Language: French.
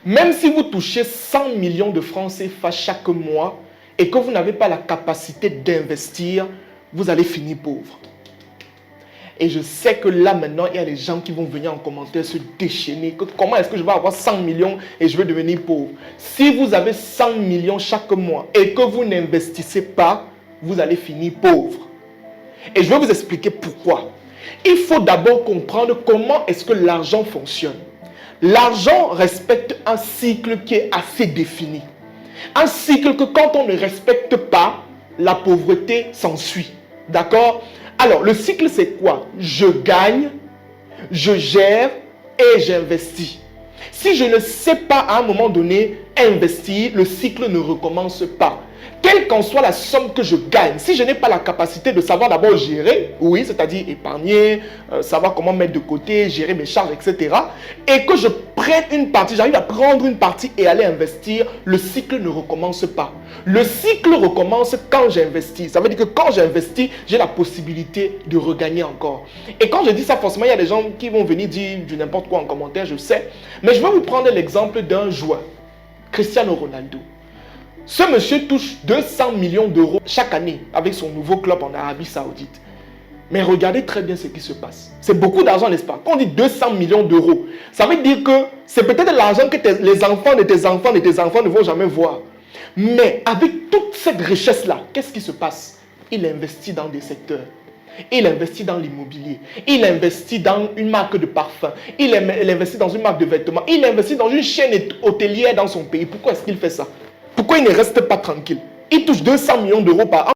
Même si vous touchez 100 millions de francs CFA chaque mois et que vous n'avez pas la capacité d'investir, vous allez finir pauvre. Et je sais que là maintenant, il y a des gens qui vont venir en commentaire se déchaîner. Comment est-ce que je vais avoir 100 millions et je vais devenir pauvre? Si vous avez 100 millions chaque mois et que vous n'investissez pas, vous allez finir pauvre. Et je vais vous expliquer pourquoi. Il faut d'abord comprendre comment est-ce que l'argent fonctionne. L'argent respecte un cycle qui est assez défini. Un cycle que quand on ne respecte pas, la pauvreté s'ensuit. D'accord? Alors, le cycle, c'est quoi? Je gagne, je gère et j'investis. Si je ne sais pas à un moment donné investir, le cycle ne recommence pas. Quelle qu'en soit la somme que je gagne, si je n'ai pas la capacité de savoir d'abord gérer, oui, c'est-à-dire épargner, savoir comment mettre de côté, gérer mes charges, etc., et que je prenne une partie, j'arrive à prendre une partie et aller investir, le cycle ne recommence pas. Le cycle recommence quand j'investis. Ça veut dire que quand j'investis, j'ai la possibilité de regagner encore. Et quand je dis ça, forcément, il y a des gens qui vont venir dire du n'importe quoi en commentaire, je sais. Mais je vais vous prendre l'exemple d'un joueur, Cristiano Ronaldo. Ce monsieur touche 200 millions d'euros chaque année avec son nouveau club en Arabie Saoudite. Mais regardez très bien ce qui se passe. C'est beaucoup d'argent, n'est-ce pas? Quand on dit 200 millions d'euros, ça veut dire que c'est peut-être l'argent que les enfants de tes enfants ne vont jamais voir. Mais avec toute cette richesse-là, qu'est-ce qui se passe? Il investit dans des secteurs. Il investit dans l'immobilier. Il investit dans une marque de parfum. Il investit dans une marque de vêtements. Il investit dans une chaîne hôtelière dans son pays. Pourquoi est-ce qu'il fait ça? Pourquoi il ne reste pas tranquille? Il touche 200 millions d'euros par an.